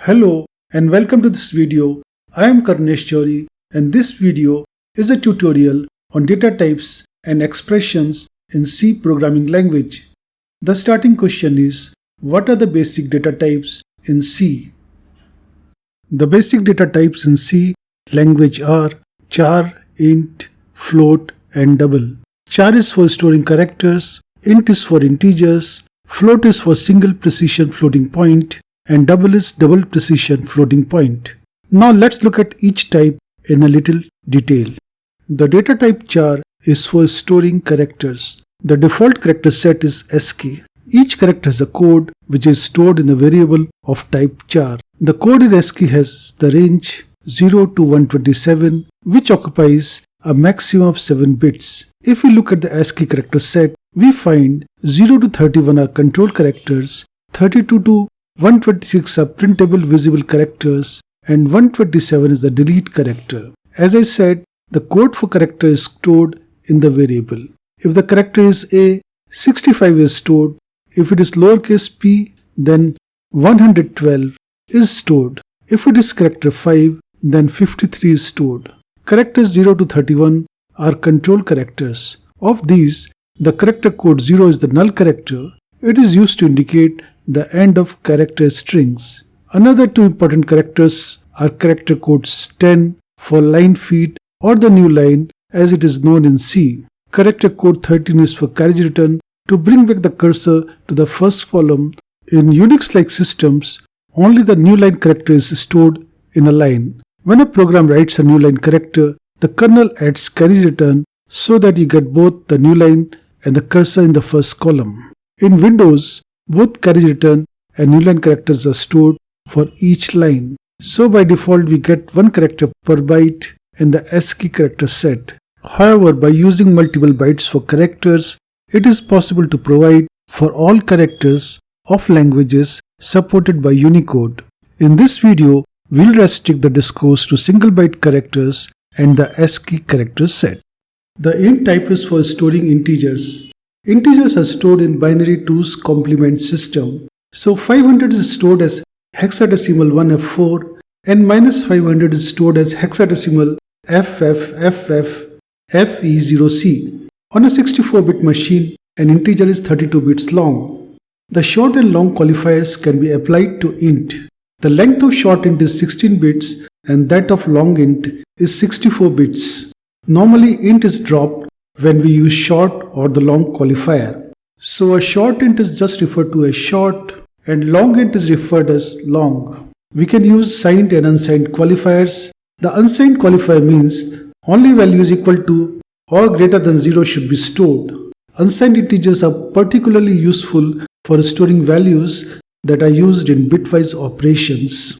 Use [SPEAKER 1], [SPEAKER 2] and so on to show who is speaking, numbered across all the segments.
[SPEAKER 1] Hello and welcome to this video. I am Conditional and this video is a tutorial on data types and expressions in C programming language. The starting question is, what are the basic data types in C? The basic data types in C language are char, int, float and double. Char is for storing characters, int is for integers, float is for single precision floating point, and double is double precision floating point. Now let's look at each type in a little detail. The data type char is for storing characters. The default character set is ASCII. Each character has a code which is stored in a variable of type char. The code in ASCII has the range 0 to 127, which occupies a maximum of 7 bits. If we look at the ASCII character set, we find 0 to 31 are control characters, 32 to 126 are printable visible characters, and 127 is the delete character. As I said, the code for character is stored in the variable. If the character is A, 65 is stored. If it is lowercase p, then 112 is stored. If it is character 5, then 53 is stored. Characters 0 to 31 are control characters. Of these, the character code 0 is the null character. It is used to indicate the end of character strings. Another two important characters are character codes 10 for line feed or the new line as it is known in C. Character code 13 is for carriage return to bring back the cursor to the first column. In Unix-like systems, only the new line character is stored in a line. When a program writes a new line character, the kernel adds carriage return so that you get both the new line and the cursor in the first column. In Windows, both carriage return and new line characters are stored for each line. So by default we get one character per byte in the ASCII character set. However, by using multiple bytes for characters, it is possible to provide for all characters of languages supported by Unicode. In this video, we'll restrict the discourse to single byte characters and the ASCII character set. The int type is for storing integers. Integers are stored in binary 2's complement system. So 500 is stored as hexadecimal 1F4 and minus 500 is stored as hexadecimal FFFFFE0C. On a 64-bit machine, an integer is 32 bits long. The short and long qualifiers can be applied to int. The length of short int is 16 bits and that of long int is 64 bits. Normally int is dropped when we use short or the long qualifier. So a short int is just referred to as short and long int is referred as long. We can use signed and unsigned qualifiers. The unsigned qualifier means only values equal to or greater than 0 should be stored. Unsigned integers are particularly useful for storing values that are used in bitwise operations.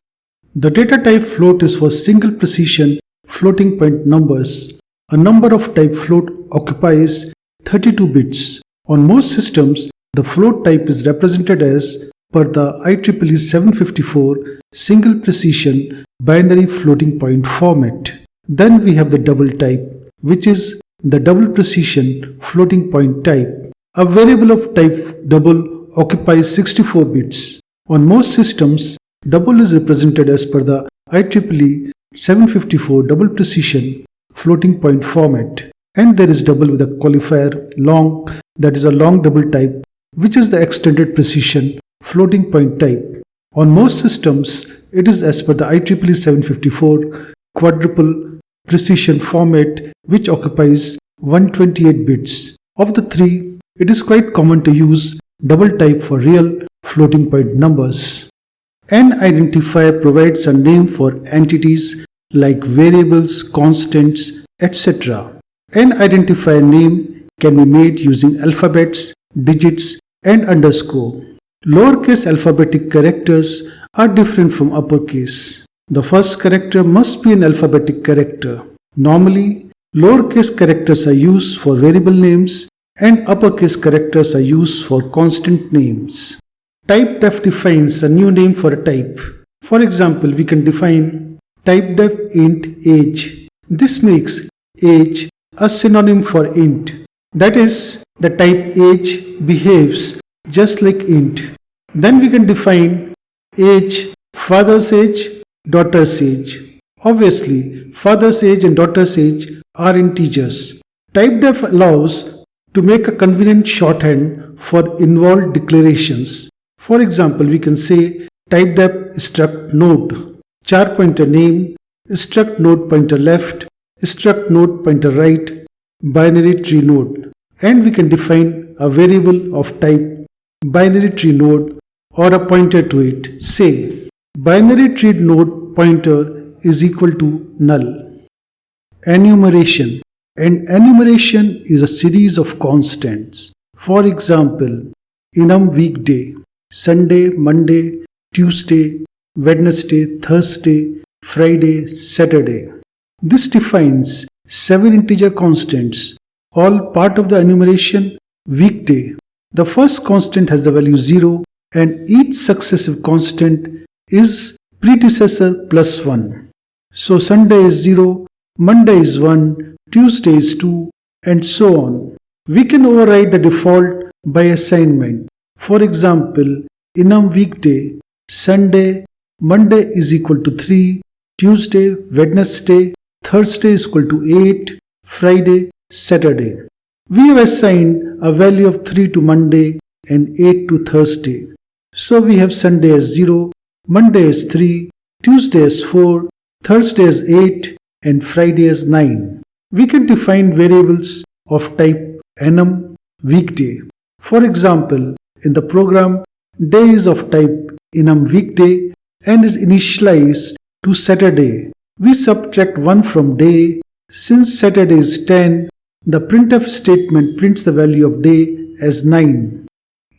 [SPEAKER 1] The data type float is for single precision floating point numbers. A number of type float occupies 32 bits. On most systems, the float type is represented as per the IEEE 754 single precision binary floating point format. Then we have the double type, which is the double precision floating point type. A variable of type double occupies 64 bits. On most systems, double is represented as per the IEEE 754 double precision floating point format, and there is double with a qualifier long, that is a long double type, which is the extended precision floating point type. On most systems, it is as per the IEEE 754 quadruple precision format, which occupies 128 bits. Of the three, it is quite common to use double type for real floating point numbers. An identifier provides a name for entities like variables, constants, etc. An identifier name can be made using alphabets, digits, and underscore. Lowercase alphabetic characters are different from uppercase. The first character must be an alphabetic character. Normally, lowercase characters are used for variable names and uppercase characters are used for constant names. Typedef defines a new name for a type. For example, we can define typedef int age. This makes age a synonym for int. That is, the type age behaves just like int. Then we can define age Father's age, daughter's age. Obviously, father's age and daughter's age are integers. Typedef allows to make a convenient shorthand for involved declarations. For example, we can say typedef struct node, char pointer name, struct node pointer left, struct node pointer right, binary tree node, and we can define a variable of type binary tree node or a pointer to it. Say binary tree node pointer is equal to null. Enumeration. And enumeration is a series of constants. For example, enum weekday, Sunday, Monday, Tuesday, Wednesday, Thursday, Friday, Saturday. This defines 7 integer constants, all part of the enumeration weekday. The first constant has the value 0 and each successive constant is predecessor plus 1. So Sunday is 0, Monday is 1, Tuesday is 2, and so on. We can override the default by assignment. For example, enum weekday, Sunday, Monday is equal to 3, Tuesday, Wednesday, Thursday is equal to 8, Friday, Saturday. We have assigned a value of 3 to Monday and 8 to Thursday. So we have Sunday as 0, Monday as 3, Tuesday as 4, Thursday as 8, and Friday as 9. We can define variables of type enum weekday. For example, in the program, day is of type enum weekday and is initialized to Saturday. We subtract 1 from day. Since Saturday is 10, the printf statement prints the value of day as 9.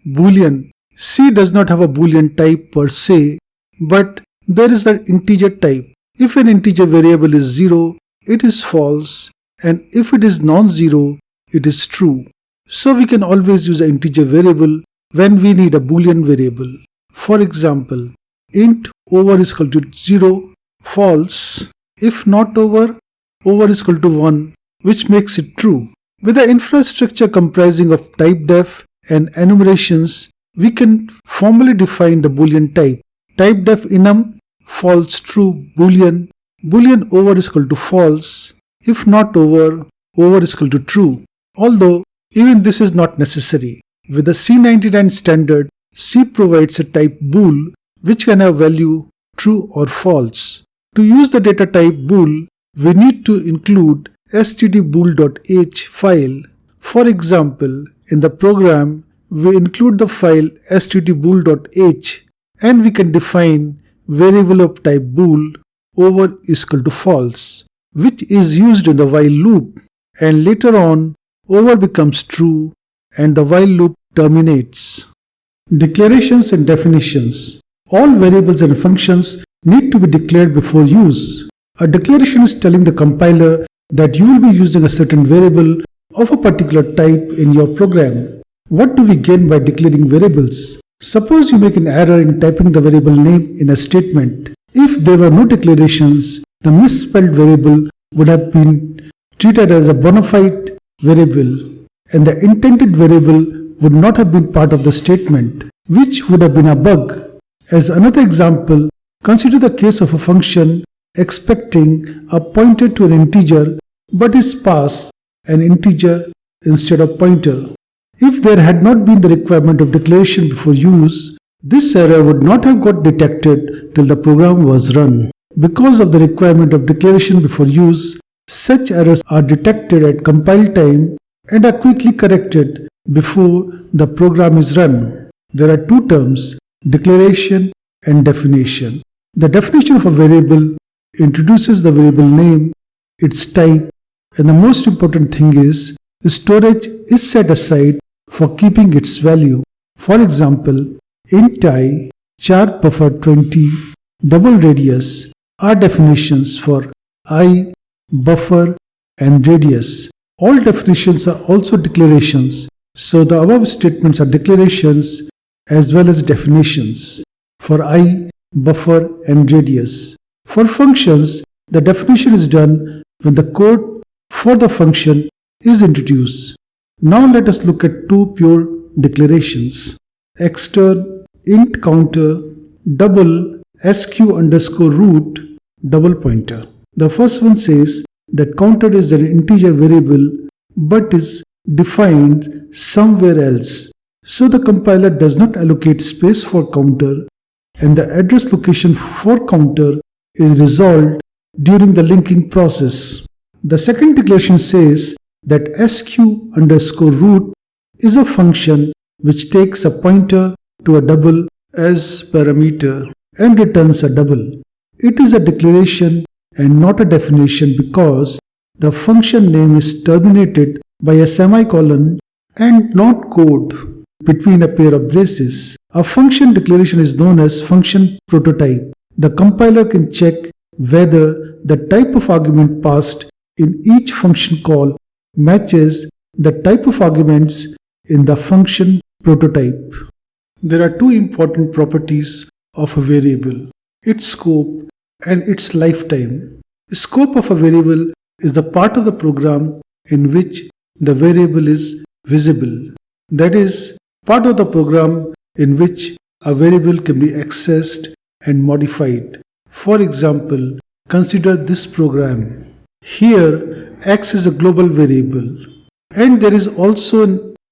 [SPEAKER 1] Boolean. C does not have a Boolean type per se, but there is an integer type. If an integer variable is 0, it is false, and if it is non-zero, it is true. So we can always use an integer variable when we need a Boolean variable. For example, int over is equal to 0, false. If not over is equal to 1, which makes it true. With the infrastructure comprising of typedef and enumerations, we can formally define the Boolean type. Typedef enum, false true Boolean, Boolean over is equal to false, if not over is equal to true. Although even this is not necessary. With the C99 standard, C provides a type bool which can have value true or false. To use the data type bool, we need to include stdbool.h file. For example, in the program, we include the file stdbool.h and we can define variable of type bool over is equal to false, which is used in the while loop, and later on over becomes true and the while loop terminates. Declarations and definitions. All variables and functions need to be declared before use. A declaration is telling the compiler that you will be using a certain variable of a particular type in your program. What do we gain by declaring variables? Suppose you make an error in typing the variable name in a statement. If there were no declarations, the misspelled variable would have been treated as a bona fide variable, and the intended variable would not have been part of the statement, which would have been a bug. As another example, consider the case of a function expecting a pointer to an integer but is passed an integer instead of pointer. If there had not been the requirement of declaration before use, this error would not have got detected till the program was run. Because of the requirement of declaration before use, such errors are detected at compile time and are quickly corrected before the program is run. There are two terms, declaration and definition. The definition of a variable introduces the variable name, its type, and the most important thing is storage is set aside for keeping its value. For example, int I, char buffer 20, double radius are definitions for I, buffer, and radius. All definitions are also declarations, so the above statements are declarations as well as definitions for I, buffer, and radius. For functions, the definition is done when the code for the function is introduced. Now let us look at two pure declarations. Extern int counter double sq underscore root double pointer. The first one says that counter is an integer variable but is defined somewhere else. So the compiler does not allocate space for counter, and the address location for counter is resolved during the linking process. The second declaration says that sq underscore root is a function which takes a pointer to a double as parameter and returns a double. It is a declaration and not a definition because the function name is terminated by a semicolon and not code between a pair of braces. A function declaration is known as function prototype. The compiler can check whether the type of argument passed in each function call matches the type of arguments in the function prototype. There are two important properties of a variable: its scope and its lifetime. The scope of a variable is the part of the program in which the variable is visible. That is, part of the program in which a variable can be accessed and modified. For example, consider this program. Here, x is a global variable, and there is also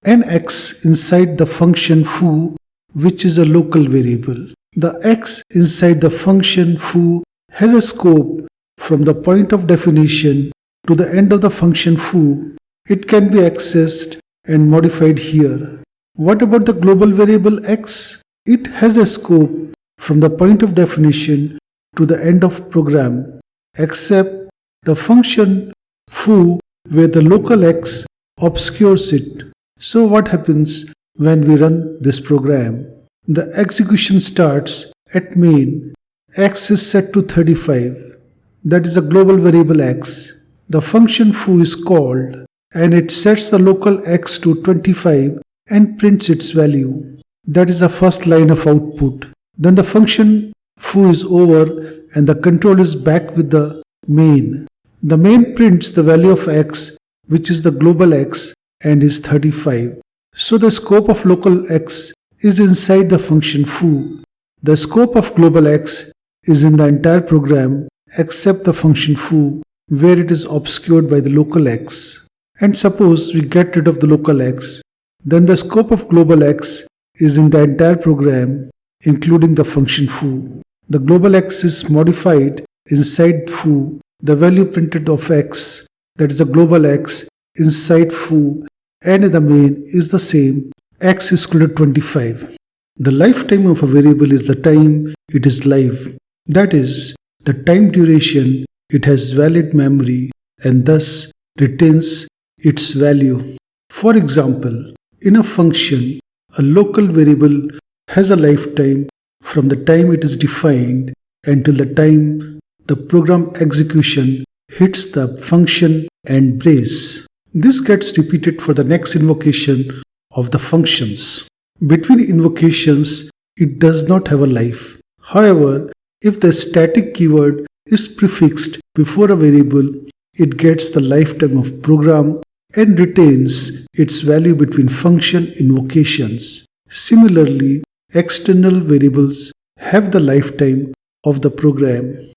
[SPEAKER 1] an x inside the function foo, which is a local variable. The x inside the function foo has a scope from the point of definition to the end of the function foo. It can be accessed and modified here. What about the global variable x? It has a scope from the point of definition to the end of program, except the function foo where the local x obscures it. So what happens when we run this program? The execution starts at main. X is set to 35. That is a global variable x. The function foo is called and it sets the local x to 25 and prints its value. That is the first line of output. Then the function foo is over and the control is back with the main. The main prints the value of x, which is the global x, and is 35. So the scope of local x is inside the function foo. The scope of global x is in the entire program except the function foo, where it is obscured by the local x. And suppose we get rid of the local x, then the scope of global x is in the entire program, including the function foo. The global x is modified inside foo. The value printed of x, that is the global x, inside foo and in the main is the same. X is equal to 25. The lifetime of a variable is the time it is live. That is, the time duration it has valid memory and thus retains its value. For example, in a function, a local variable has a lifetime from the time it is defined until the time the program execution hits the function end brace. This gets repeated for the next invocation of the functions. Between invocations, it does not have a life. However, if the static keyword is prefixed before a variable, it gets the lifetime of program and retains its value between function invocations. Similarly, external variables have the lifetime of the program.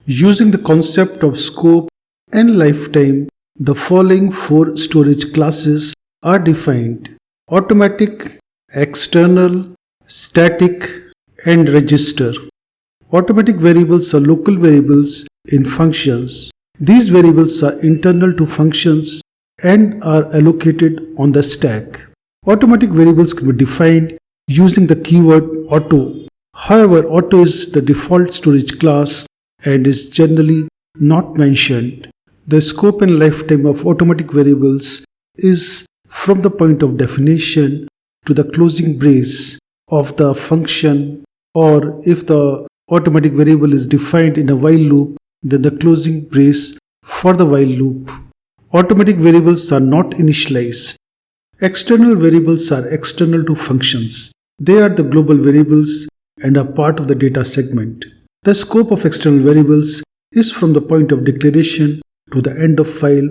[SPEAKER 1] Using the concept of scope and lifetime, the following four storage classes are defined: automatic, external, static, and register. Automatic variables are local variables in functions. These variables are internal to functions and are allocated on the stack. Automatic variables can be defined using the keyword auto. However, auto is the default storage class and is generally not mentioned. The scope and lifetime of automatic variables is from the point of definition to the closing brace of the function, or if the automatic variable is defined in a while loop, then the closing brace for the while loop. Automatic variables are not initialized. External variables are external to functions. They are the global variables and are part of the data segment. The scope of external variables is from the point of declaration to the end of file,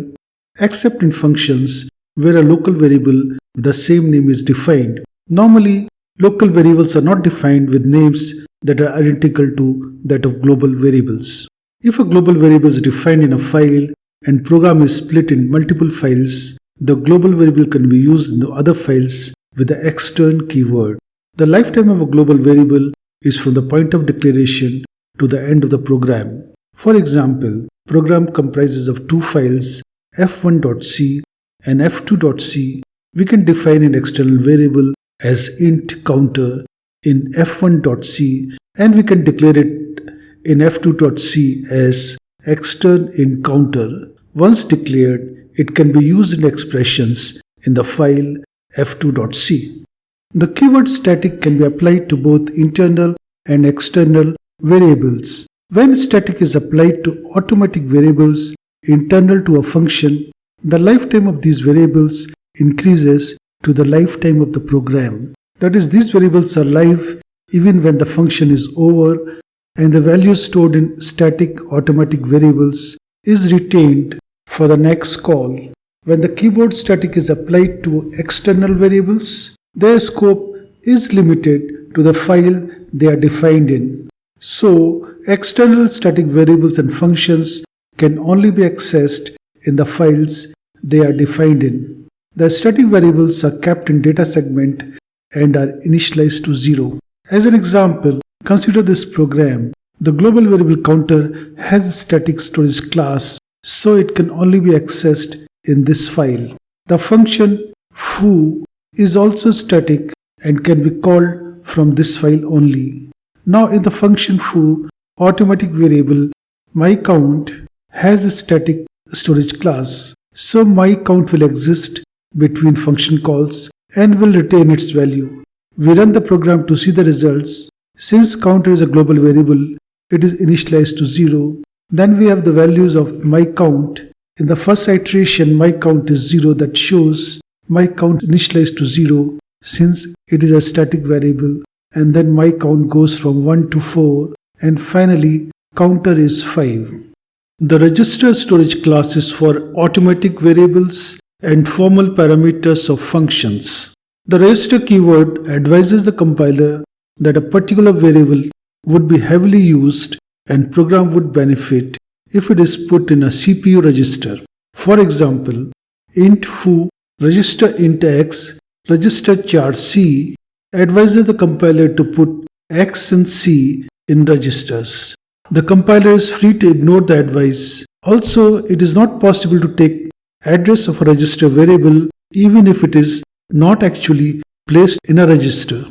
[SPEAKER 1] except in functions where a local variable with the same name is defined. Normally, Local variables are not defined with names that are identical to that of global variables. If a global variable is defined in a file and program is split in multiple files, the global variable can be used in the other files with the extern keyword. The lifetime of a global variable is from the point of declaration to the end of the program. For example, program comprises of two files f1.c and f2.c. We can define an external variable as int counter in f1.c and we can declare it in f2.c as extern int counter. Once declared, it can be used in expressions in the file f2.c. The keyword static can be applied to both internal and external variables. When static is applied to automatic variables internal to a function, the lifetime of these variables increases to the lifetime of the program. That is, these variables are live even when the function is over and the value stored in static automatic variables is retained for the next call. When the keyword static is applied to external variables, their scope is limited to the file they are defined in. So, external static variables and functions can only be accessed in the files they are defined in. The static variables are kept in data segment and are initialized to 0. As an example, consider this program. The global variable counter has a static storage class, so it can only be accessed in this file. The function foo is also static and can be called from this file only. Now in the function foo, automatic variable myCount has a static storage class, so myCount will exist between function calls and will retain its value. We run the program to see the results. Since counter is a global variable, it is initialized to 0. Then we have the values of myCount. In the first iteration, myCount is 0, that shows myCount initialized to 0 since it is a static variable, and then myCount goes from 1 to 4, and finally counter is 5. The register storage class is for automatic variables and formal parameters of functions. The register keyword advises the compiler that a particular variable would be heavily used and program would benefit if it is put in a CPU register. For example, int foo register int x register char c advises the compiler to put x and c in registers. The compiler is free to ignore the advice. Also, it is not possible to take address of a register variable even if it is not actually placed in a register.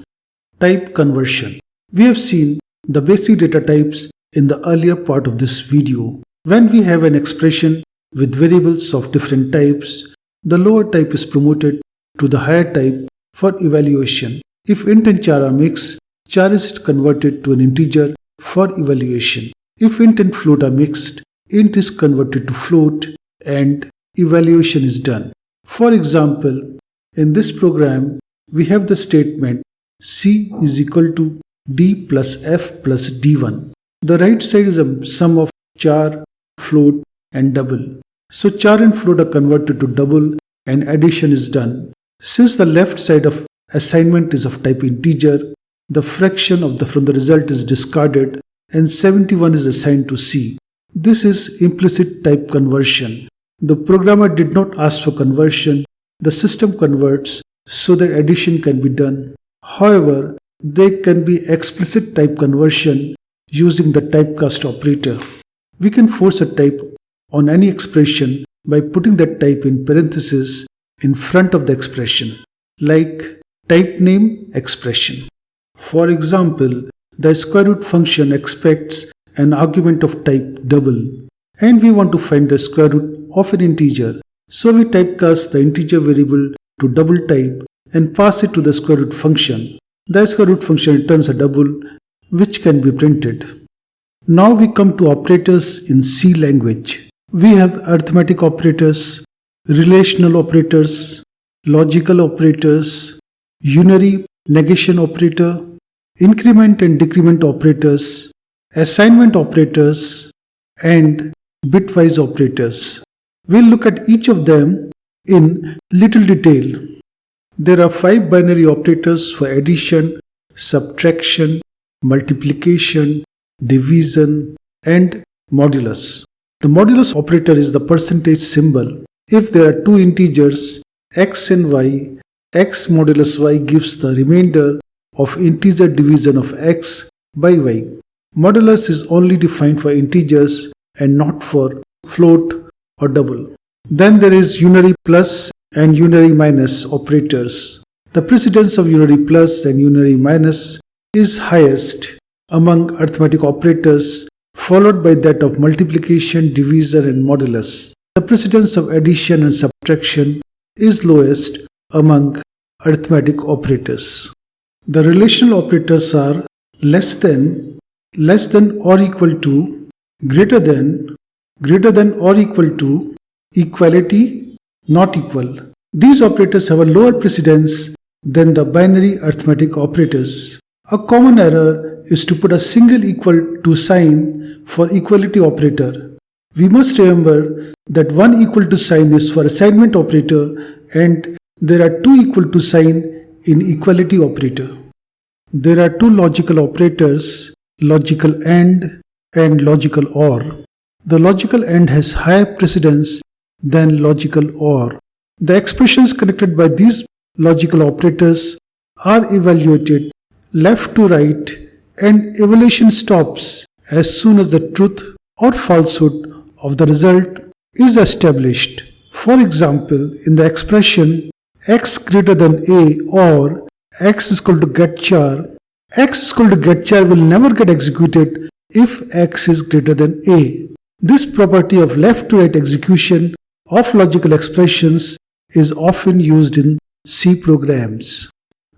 [SPEAKER 1] Type conversion. We have seen the basic data types in the earlier part of this video. When we have an expression with variables of different types, the lower type is promoted to the higher type for evaluation. If int and char are mixed, char is converted to an integer for evaluation. If int and float are mixed, int is converted to float and evaluation is done. For example, in this program, we have the statement C is equal to D plus F plus D1. The right side is a sum of char, float and double. So char and float are converted to double and addition is done. Since the left side of assignment is of type integer, the fraction from the result is discarded and 71 is assigned to C. This is implicit type conversion. The programmer did not ask for conversion. The system converts so that addition can be done. However, there can be explicit type conversion using the typecast operator. We can force a type on any expression by putting that type in parentheses in front of the expression, like type name expression. For example, the square root function expects an argument of type double, and we want to find the square root of an integer. So we typecast the integer variable to double type and pass it to the square root function. The square root function returns a double which can be printed. Now we come to operators in C language. We have arithmetic operators, relational operators, logical operators, unary negation operator, increment and decrement operators, assignment operators, and bitwise operators. We'll look at each of them in little detail. There are 5 binary operators for addition, subtraction, multiplication, division, and modulus. The modulus operator is the percentage symbol. If there are two integers, x and y, x modulus y gives the remainder of integer division of x by y. Modulus is only defined for integers and not for float or double. Then there is unary plus and unary minus operators. The precedence of unary plus and unary minus is highest among arithmetic operators, followed by that of multiplication, division, and modulus. The precedence of addition and subtraction is lowest among arithmetic operators. The relational operators are less than or equal to, greater than or equal to, equality, not equal. These operators have a lower precedence than the binary arithmetic operators. A common error is to put a single equal to sign for equality operator. We must remember that one equal to sign is for assignment operator and there are two equal to sign in equality operator. There are two logical operators, logical AND and logical OR. The logical AND has higher precedence than logical OR. The expressions connected by these logical operators are evaluated left to right, and evaluation stops as soon as the truth or falsehood of the result is established. For example, in the expression x greater than a or x is equal to get char, x is equal to get char will never get executed if x is greater than a. This property of left to right execution of logical expressions is often used in C programs.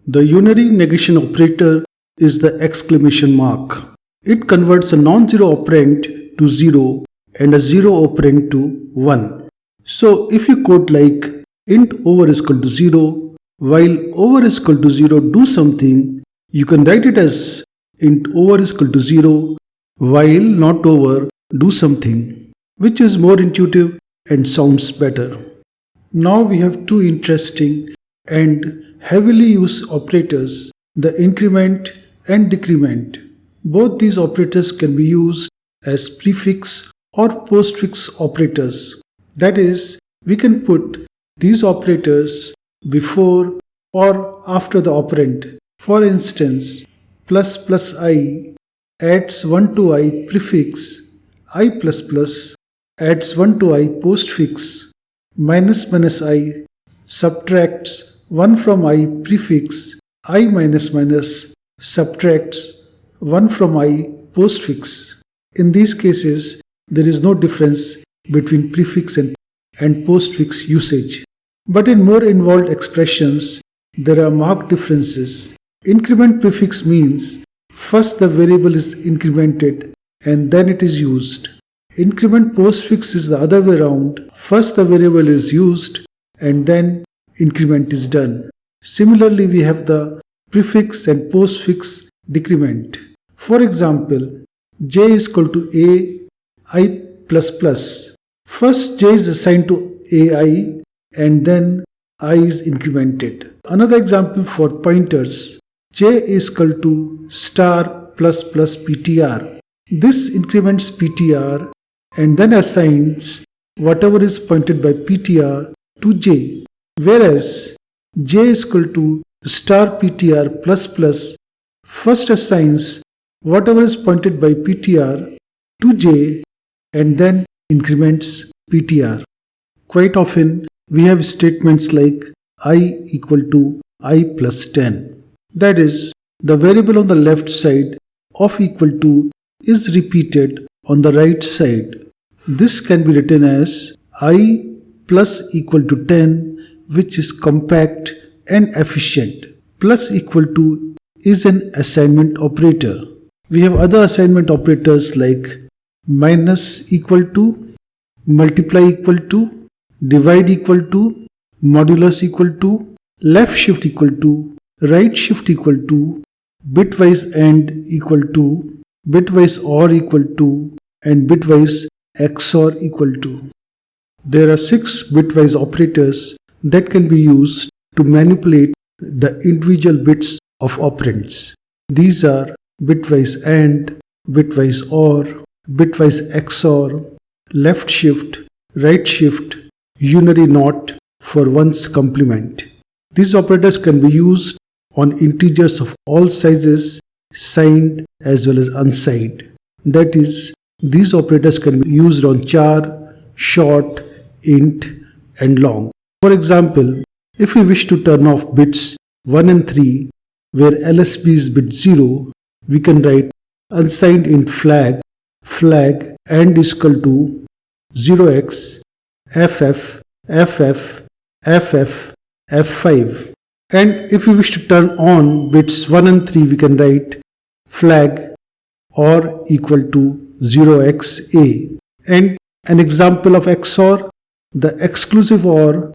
[SPEAKER 1] The unary negation operator is the exclamation mark. It converts a non-zero operand to 0 and a 0 operand to 1. So if you quote like int over is equal to 0, while over is equal to 0 do something, you can write it as int over is equal to 0, while not over do something, which is more intuitive and sounds better. Now we have two interesting and heavily used operators, the increment and decrement. Both these operators can be used as prefix or postfix operators. That is, we can put these operators before or after the operand. For instance, plus plus I adds 1 to I prefix, I plus plus adds 1 to I postfix, minus minus I subtracts 1 from I prefix, I minus minus subtracts 1 from I postfix. In these cases, there is no difference between prefix and postfix usage. But in more involved expressions, there are marked differences. Increment prefix means first the variable is incremented and then it is used. Increment postfix is the other way around. First the variable is used and then increment is done. Similarly, we have the prefix and postfix decrement. For example, j is equal to a I plus plus. First j is assigned to ai and then I is incremented. Another example for pointers, j is equal to star plus plus ptr. This increments ptr and then assigns whatever is pointed by ptr to j. Whereas j is equal to star ptr plus plus first assigns whatever is pointed by ptr to j and then increments ptr. Quite often we have statements like I equal to I plus 10. That is, the variable on the left side of equal to is repeated on the right side. This can be written as I plus equal to 10, which is compact and efficient. Plus equal to is an assignment operator. We have other assignment operators like minus equal to, multiply equal to, divide equal to, modulus equal to, left shift equal to, right shift equal to, bitwise AND equal to, bitwise OR equal to, and bitwise XOR equal to. There are 6 bitwise operators that can be used to manipulate the individual bits of operands. These are bitwise AND, bitwise OR, bitwise XOR, left shift, right shift, unary NOT for one's complement. These operators can be used on integers of all sizes, signed as well as unsigned. That is, these operators can be used on char, short, int, and long. For example, if we wish to turn off bits 1 and 3, where LSB is bit 0, we can write unsigned int flag and is equal to 0x ff f5. And if we wish to turn on bits 1 and 3, we can write flag or equal to 0xa. And an example of XOR, the exclusive OR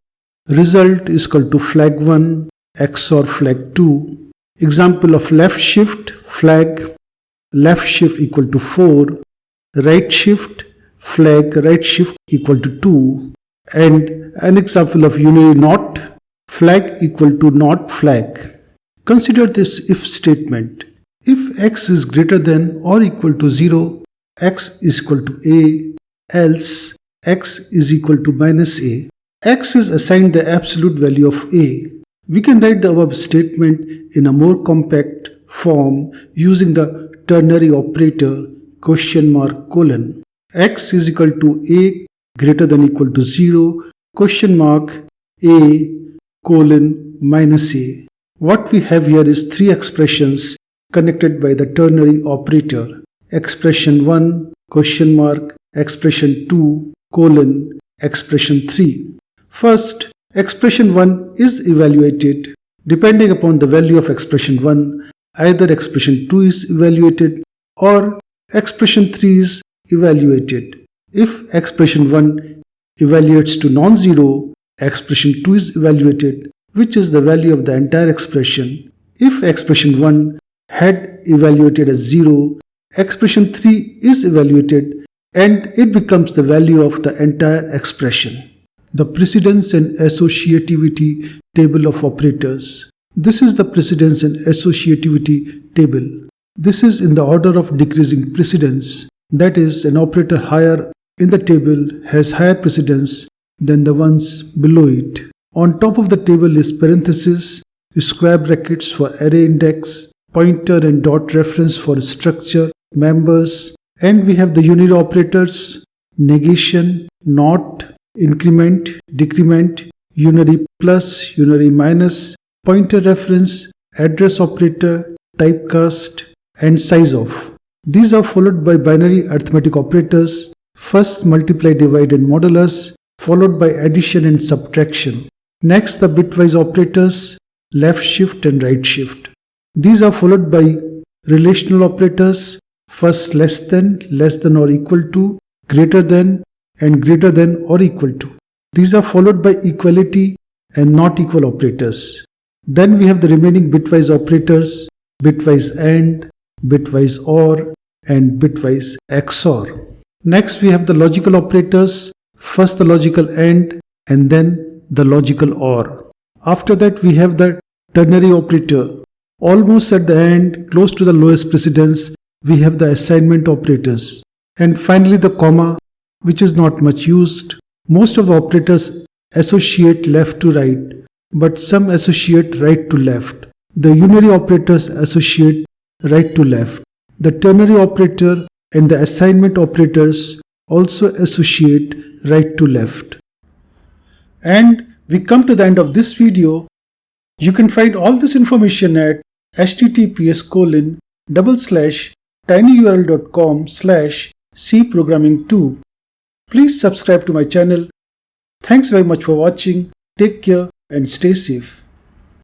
[SPEAKER 1] result is equal to flag 1 XOR flag 2. Example of left shift, flag left shift equal to 4, right shift, flag right shift equal to 2, and an example of unary NOT, flag equal to NOT flag. Consider this if statement. If x is greater than or equal to 0, x is equal to a, else x is equal to minus a. X is assigned the absolute value of a. We can write the above statement in a more compact form using the ternary operator question mark colon. X is equal to a greater than equal to 0 question mark a colon minus a. What we have here is three expressions connected by the ternary operator. Expression 1 question mark, expression 2 colon, expression 3. First, expression 1 is evaluated. Depending upon the value of expression 1, either expression 2 is evaluated or expression 3 is evaluated. If expression 1 evaluates to non-zero, expression 2 is evaluated, which is the value of the entire expression. If expression 1 had evaluated as 0, expression 3 is evaluated and it becomes the value of the entire expression. The precedence and associativity table of operators. This is the precedence and associativity table. This is in the order of decreasing precedence. That is, an operator higher in the table has higher precedence than the ones below it. On top of the table is parenthesis, square brackets for array index, pointer and dot reference for structure, members, and we have the unary operators, negation, not, increment, decrement, unary plus, unary minus, pointer reference, address operator, typecast, and size of. These are followed by binary arithmetic operators, first multiply, divide, and modulus, followed by addition and subtraction. Next, the bitwise operators, left shift and right shift. These are followed by relational operators, first less than or equal to, greater than, and greater than or equal to. These are followed by equality and not equal operators. Then we have the remaining bitwise operators, bitwise AND, bitwise OR, and bitwise XOR. Next we have the logical operators, first the logical AND and then the logical OR. After that we have the ternary operator. Almost at the end, close to the lowest precedence, we have the assignment operators. And finally the comma, which is not much used. Most of the operators associate left to right, but some associate right to left. The unary operators associate right to left. The ternary operator and the assignment operators also associate right to left. And we come to the end of this video. You can find all this information at https://tinyurl.com/cprogramming2. Please subscribe to my channel. Thanks very much for watching. Take care and stay safe.